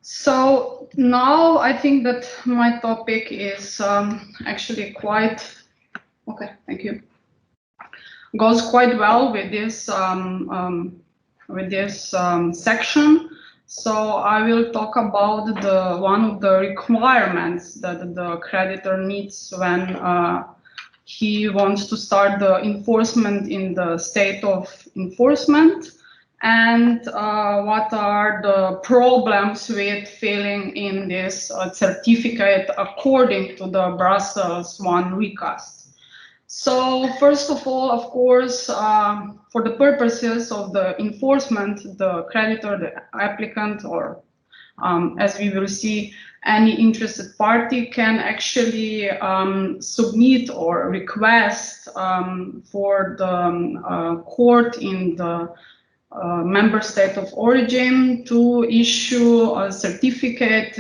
So now I think that my topic is actually quite, okay, thank you, goes quite well with this section. So I will talk about one of the requirements that the creditor needs when he wants to start the enforcement in the state of enforcement, and what are the problems with filling in this certificate according to the Brussels I recast. So first of all, of course, for the purposes of the enforcement, the creditor, the applicant, or as we will see, any interested party can actually submit or request for the court in the member state of origin to issue a certificate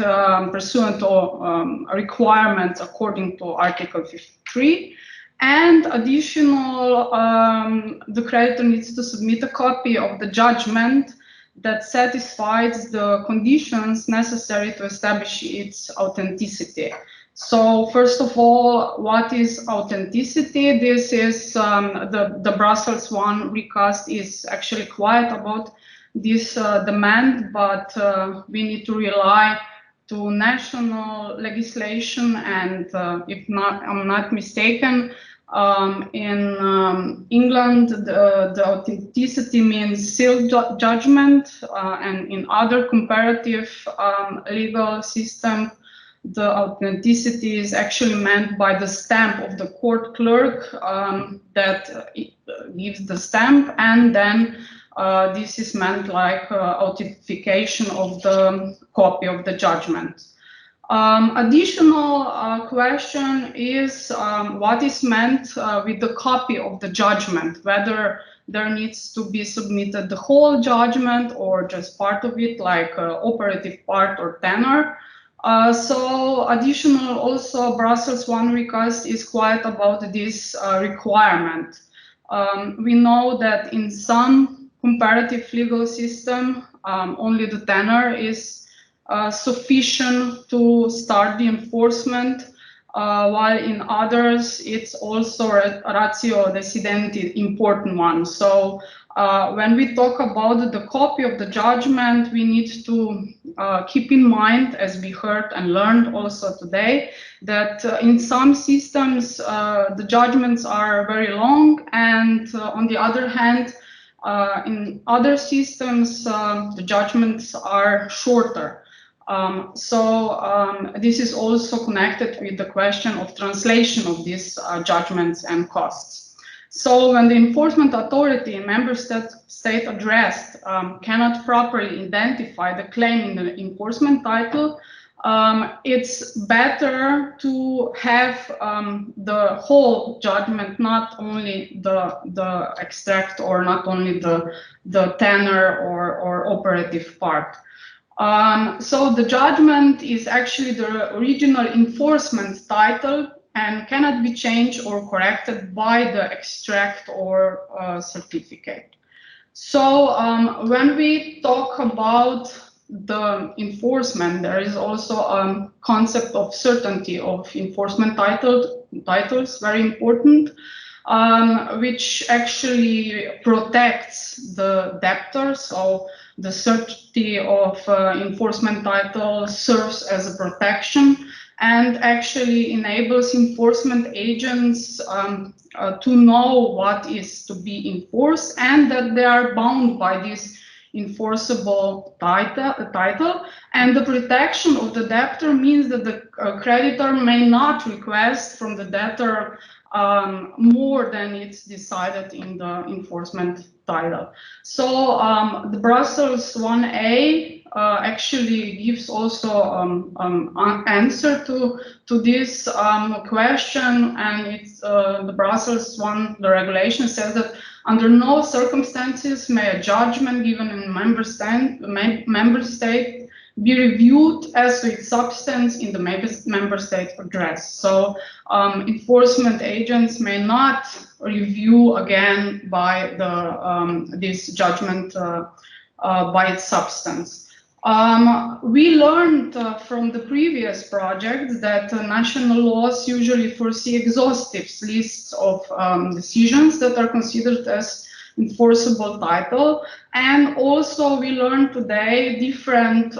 pursuant to requirements according to Article 53. And additional, the creditor needs to submit a copy of the judgment that satisfies the conditions necessary to establish its authenticity. So first of all, what is authenticity? This is the Brussels I recast is actually quiet about this demand, but we need to rely to national legislation, and if I'm not mistaken, in England, the authenticity means sealed judgment, and in other comparative legal system, the authenticity is actually meant by the stamp of the court clerk that gives the stamp, and then this is meant like authentication of the copy of the judgment. Additional question is what is meant with the copy of the judgment, whether there needs to be submitted the whole judgment or just part of it, like operative part or tenor. So additional also Brussels I recast is quite about this requirement. We know that in some comparative legal system, only the tenor is sufficient to start the enforcement, while in others it's also a ratio decidendi important one. So when we talk about the copy of the judgment, we need to keep in mind, as we heard and learned also today, that in some systems the judgments are very long, and on the other hand, in other systems the judgments are shorter. This is also connected with the question of translation of these judgments and costs. So when the enforcement authority in member state addressed cannot properly identify the claim in the enforcement title, it's better to have the whole judgment, not only the extract or not only the tenor or operative part. So the judgment is actually the original enforcement title and cannot be changed or corrected by the extract or certificate. So when we talk about the enforcement, there is also a concept of certainty of enforcement titles, very important, which actually protects the debtor. So the certainty of enforcement title serves as a protection and actually enables enforcement agents to know what is to be enforced and that they are bound by this enforceable title. And the protection of the debtor means that the creditor may not request from the debtor more than it's decided in the enforcement title. So the Brussels 1A actually gives also an answer to this question, and it's the Brussels 1, the regulation says that under no circumstances may a judgment given in a member state be reviewed as to its substance in the member state address. So enforcement agents may not review again by this judgment by its substance. We learned from the previous projects that national laws usually foresee exhaustive lists of decisions that are considered as enforceable title, and also we learned today different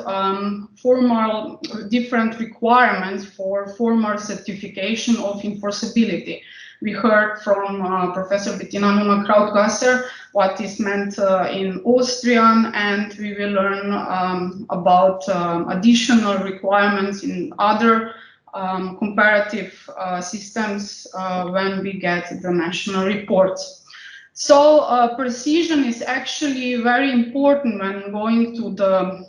different requirements for formal certification of enforceability. We heard from Professor Bettina Nunnal-Krautgasser what is meant in Austrian, and we will learn about additional requirements in other comparative systems when we get the national reports. So precision is actually very important when going to the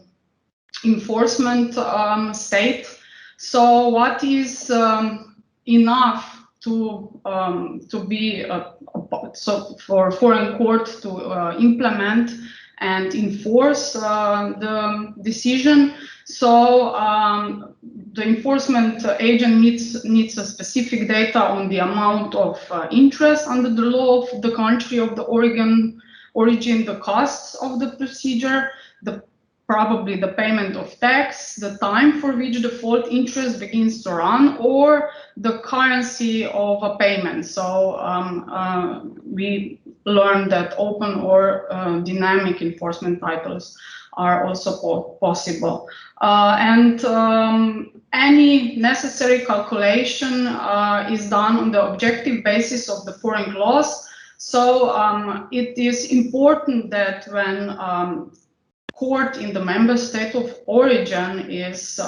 enforcement state. So what is enough to be so for foreign court to implement and enforce the decision. So the enforcement agent needs a specific data on the amount of interest under the law of the country of the origin, the costs of the procedure, probably the payment of tax, the time for which default interest begins to run, or the currency of a payment. So we learned that open or dynamic enforcement titles are also possible. Any necessary calculation is done on the objective basis of the foreign laws. So it is important that when court in the member state of origin is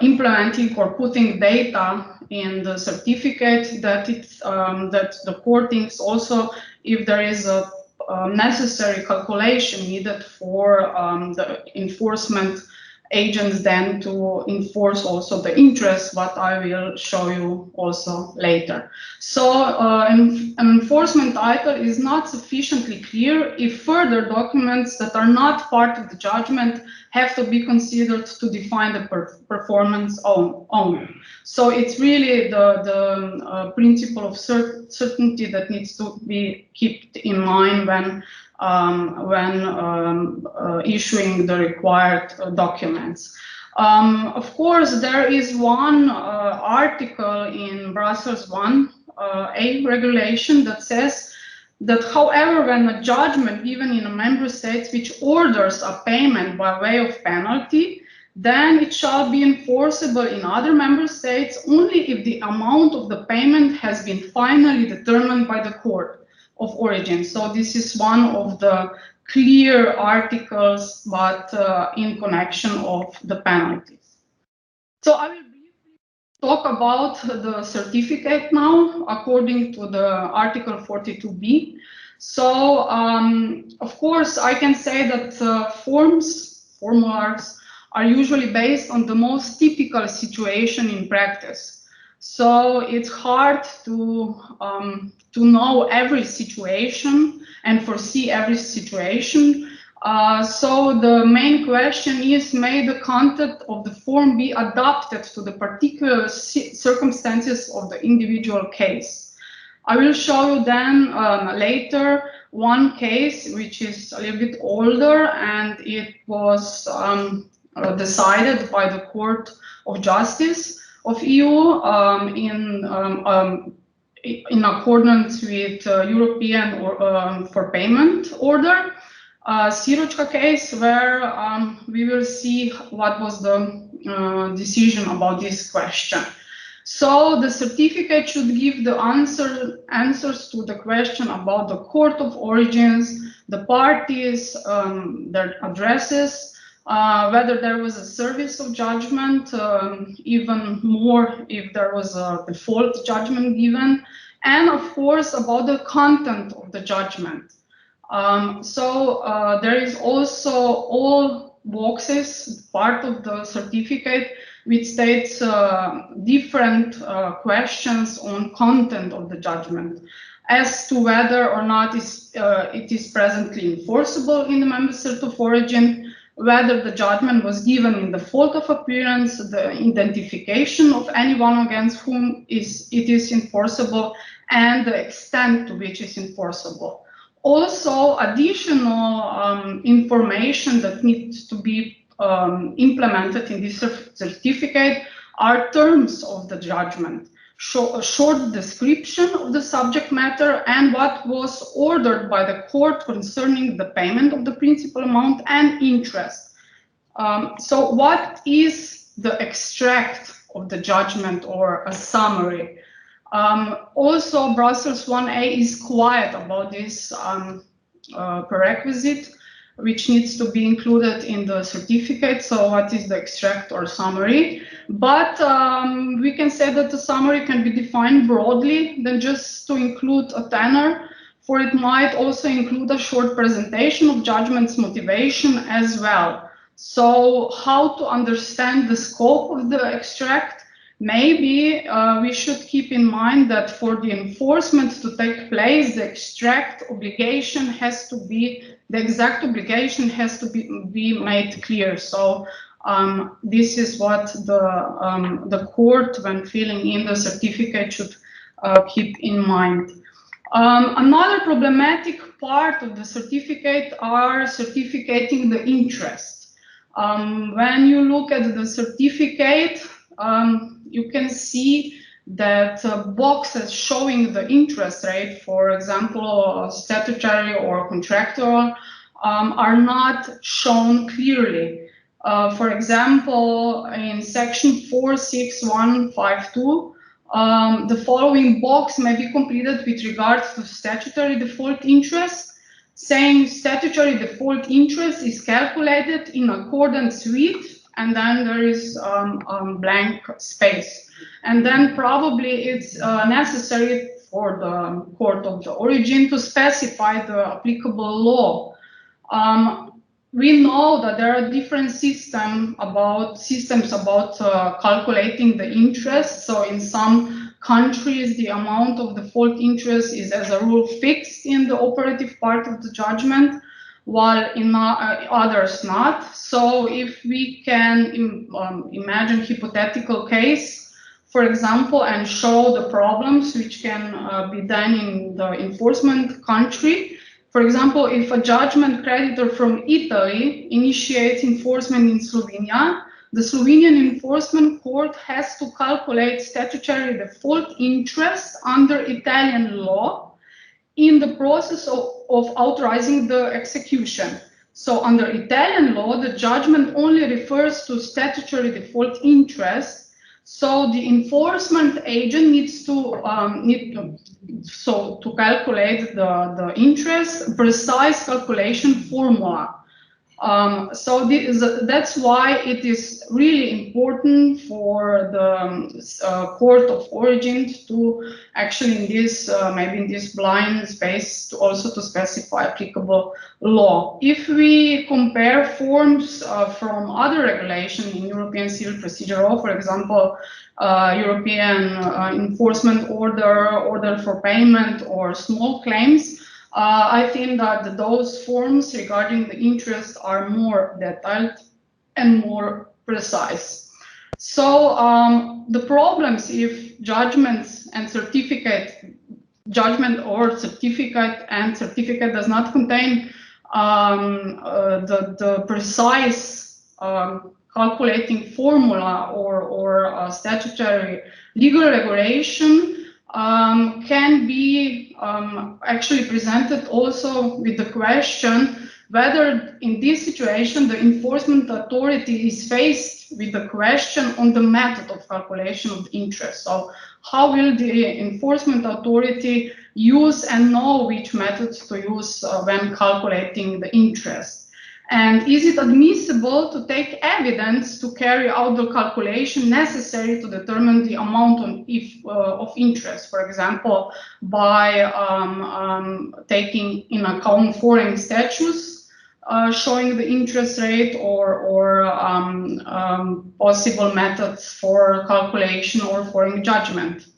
implementing or putting data in the certificate, that that the court thinks also if there is a necessary calculation needed for the enforcement agents then to enforce also the interest, what I will show you also later. So an enforcement title is not sufficiently clear if further documents that are not part of the judgment have to be considered to define the performance only. So it's really the principle of certainty that needs to be kept in mind when issuing the required documents. Of course, there is one article in Brussels 1A regulation that says that, however, when a judgment given in a member state which orders a payment by way of penalty, then it shall be enforceable in other member states only if the amount of the payment has been finally determined by the court of origin. So this is one of the clear articles, but in connection of the penalties. So I will briefly talk about the certificate now, according to the Article 42b. So of course, I can say that formulars are usually based on the most typical situation in practice. So it's hard to know every situation and foresee every situation. So the main question is, may the content of the form be adapted to the particular circumstances of the individual case? I will show you then later one case which is a little bit older, and it was decided by the Court of Justice of EU in accordance with European for payment order, Sirochka case, where we will see what was the decision about this question. So the certificate should give the answers to the question about the court of origins, the parties, their addresses, whether there was a service of judgment, even more if there was a default judgment given, and of course about the content of the judgment. There is also all boxes, part of the certificate, which states different questions on content of the judgment, as to whether or not it is presently enforceable in the member state of origin, whether the judgment was given in default of appearance, the identification of anyone against whom it is enforceable, and the extent to which it's enforceable. Also, additional information that needs to be implemented in this certificate are terms of the judgment, a short description of the subject matter and what was ordered by the court concerning the payment of the principal amount and interest. So what is the extract of the judgment or a summary? Also, Brussels 1A is quiet about this prerequisite, which needs to be included in the certificate. So what is the extract or summary? But we can say that the summary can be defined broadly than just to include a tenor, for it might also include a short presentation of judgment's motivation as well. So how to understand the scope of the extract? Maybe we should keep in mind that for the enforcement to take place, the extract obligation has to be, the exact obligation has to be made clear. So this is what the court, when filling in the certificate, should keep in mind. Another problematic part of the certificate are certificating the interest. When you look at the certificate, you can see that boxes showing the interest rate, for example, statutory or contractual, are not shown clearly. For example, in section 46152, the following box may be completed with regards to statutory default interest, saying statutory default interest is calculated in accordance with, and then there is blank space. And then probably it's necessary for the court of the origin to specify the applicable law. We know that there are different systems about calculating the interest. So in some countries, the amount of default interest is as a rule fixed in the operative part of the judgment, while in others not. So if we can imagine hypothetical case, for example, and show the problems which can be done in the enforcement country. For example, if a judgment creditor from Italy initiates enforcement in Slovenia, the Slovenian enforcement court has to calculate statutory default interest under Italian law in the process of authorizing the execution. So under Italian law, the judgment only refers to statutory default interest. So the enforcement agent needs to calculate the interest, precise calculation formula. So that's why it is really important for the court of origin to actually in this maybe in this blind space to also to specify applicable law. If we compare forms from other regulations in European Civil Procedure Law, for example, European enforcement order for payment or small claims, I think that those forms regarding the interest are more detailed and more precise. So the problems if judgments and certificate does not contain the precise calculating formula or statutory legal regulation, can be actually presented also with the question whether in this situation the enforcement authority is faced with the question on the method of calculation of interest. So how will the enforcement authority use and know which methods to use when calculating the interest? And is it admissible to take evidence to carry out the calculation necessary to determine the amount of interest, for example, by taking in account foreign statutes showing the interest rate or possible methods for calculation or foreign judgment?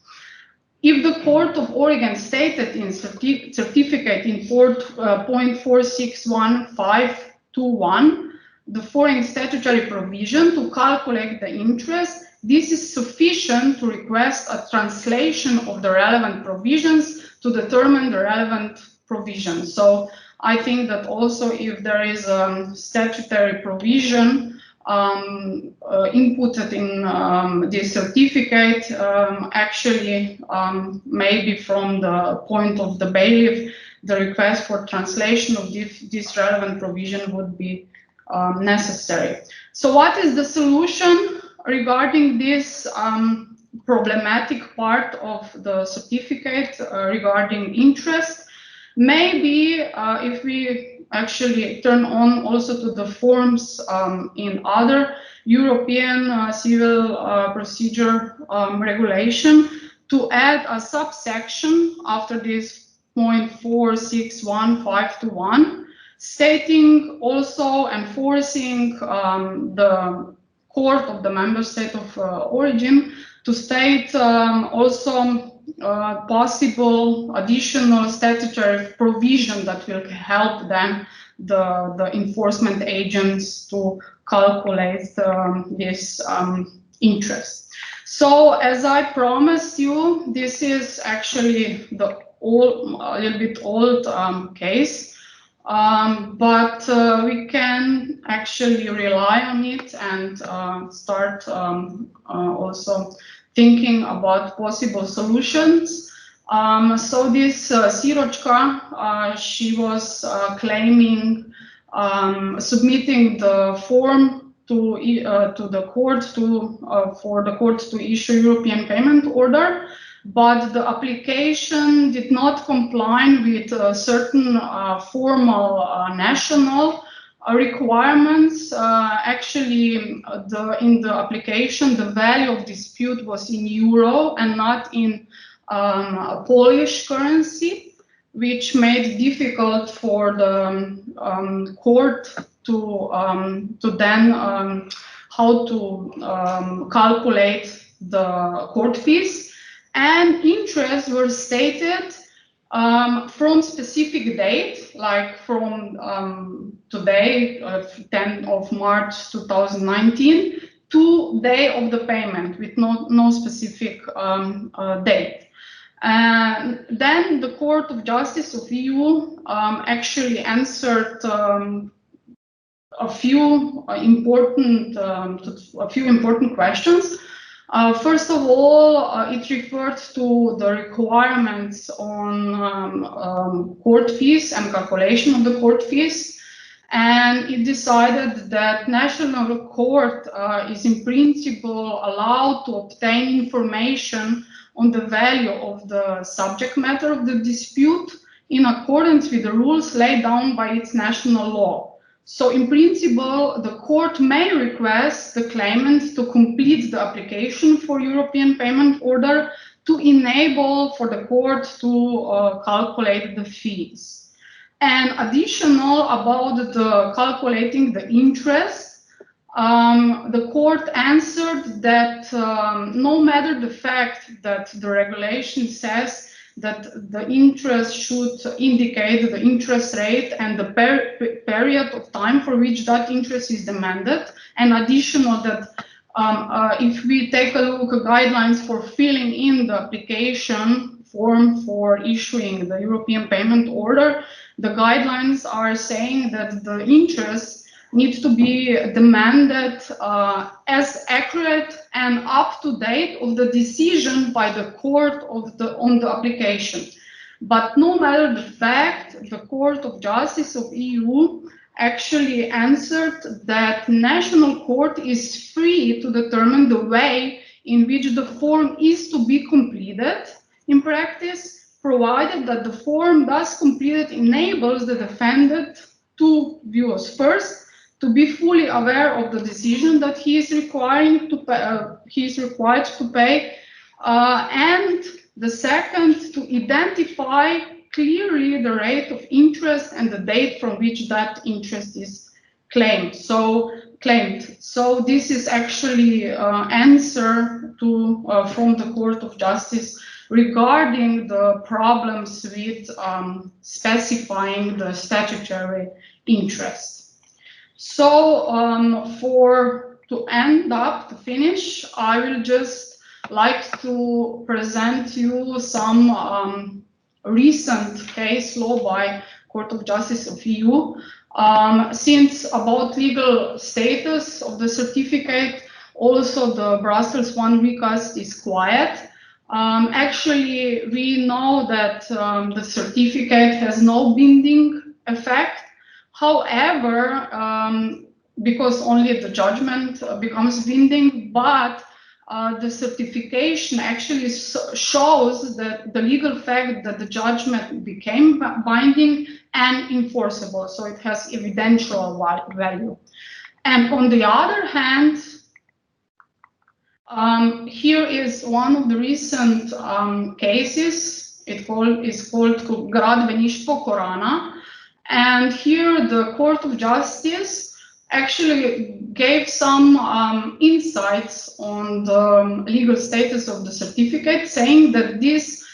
If the Court of Oregon stated in certificate in point 461.521, the foreign statutory provision to calculate the interest, this is sufficient to request a translation of the relevant provisions to determine the relevant provision. So I think that also if there is a statutory provision inputted in this certificate, actually maybe from the point of the bailiff, the request for translation of this relevant provision would be necessary. So what is the solution regarding this problematic part of the certificate regarding interest? Maybe if we actually turn on also to the forms in other European civil procedure regulation, to add a subsection after this point 461.521, stating also enforcing the court of the member state of origin to state also possible additional statutory provision that will help them, the enforcement agents, to calculate this interest. So as I promised you, this is actually the a little bit old case, but we can actually rely on it and start also thinking about possible solutions. So this Sirochka, she was claiming submitting the form to the court for the court to issue European payment order, but the application did not comply with certain formal national requirements. Actually, in the application, the value of dispute was in euro and not in Polish currency, which made it difficult for the court to then how to calculate the court fees. And interests were stated from specific date, like from today, 10th of March 2019, to day of the payment with no specific date. And then the Court of Justice of EU actually answered a few important questions. First of all, it referred to the requirements on court fees and calculation of the court fees, and it decided that national court is in principle allowed to obtain information on the value of the subject matter of the dispute in accordance with the rules laid down by its national law. So in principle, the court may request the claimant to complete the application for European payment order to enable for the court to calculate the fees. And additional about the calculating the interest, the court answered that no matter the fact that the regulation says that the interest should indicate the interest rate and the period of time for which that interest is demanded, and additional that if we take a look at guidelines for filling in the application form for issuing the European payment order, the guidelines are saying that the interest needs to be demanded as accurate and up to date of the decision by the court on the application. But no matter the fact, the Court of Justice of EU actually answered that national court is free to determine the way in which the form is to be completed in practice, provided that the form thus completed enables the defendant two views. First, to be fully aware of the decision that he is required to pay, and the second, to identify clearly the rate of interest and the date from which that interest is claimed. So this is actually answer to from the Court of Justice regarding the problems with specifying the statutory interest. So to finish, I will just like to present you some recent case law by Court of Justice of EU. Since about legal status of the certificate, also the Brussels I recast is quiet. Actually, we know that the certificate has no binding effect. However, because only the judgment becomes binding, but the certification actually shows that the legal fact that the judgment became binding and enforceable, so it has evidential value. And on the other hand, here is one of the recent cases. It is called Gradbeništvo Korana, and here the Court of Justice actually gave some insights on the legal status of the certificate, saying that this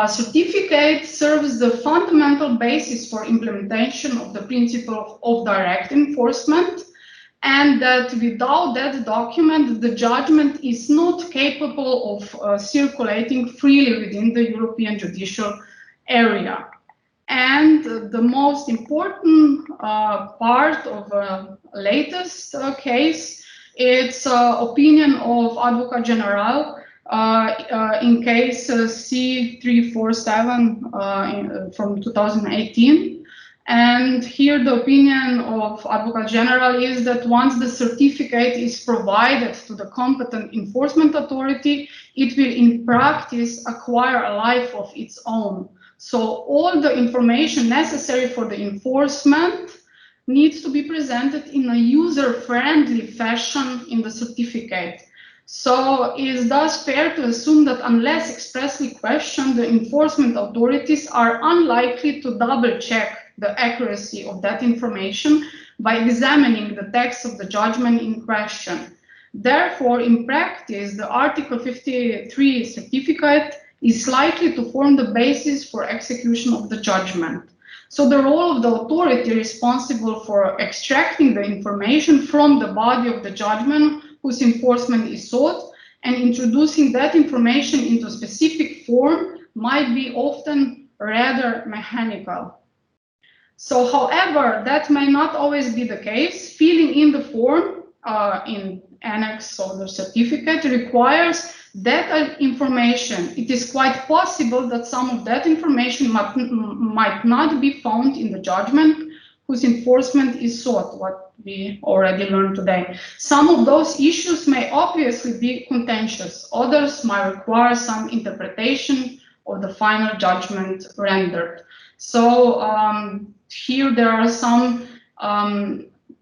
certificate serves the fundamental basis for implementation of the principle of direct enforcement, and that without that document, the judgment is not capable of circulating freely within the European judicial area. And the most important part of the latest case, it's opinion of Advocate General in case C347 from 2018. And here the opinion of Advocate General is that once the certificate is provided to the competent enforcement authority, it will in practice acquire a life of its own. So all the information necessary for the enforcement needs to be presented in a user-friendly fashion in the certificate. So it is thus fair to assume that unless expressly questioned, the enforcement authorities are unlikely to double-check the accuracy of that information by examining the text of the judgment in question. Therefore, in practice, the Article 53 certificate is likely to form the basis for execution of the judgment. So the role of the authority responsible for extracting the information from the body of the judgment whose enforcement is sought and introducing that information into a specific form might be often rather mechanical. So, however, that may not always be the case. Filling in the form in annex of the certificate requires that information. It is quite possible that some of that information might not be found in the judgment whose enforcement is sought, what we already learned today. Some of those issues may obviously be contentious. Others might require some interpretation of the final judgment rendered. So here there are some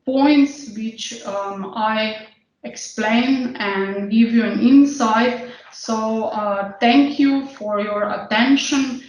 points which I explain and give you an insight. So thank you for your attention,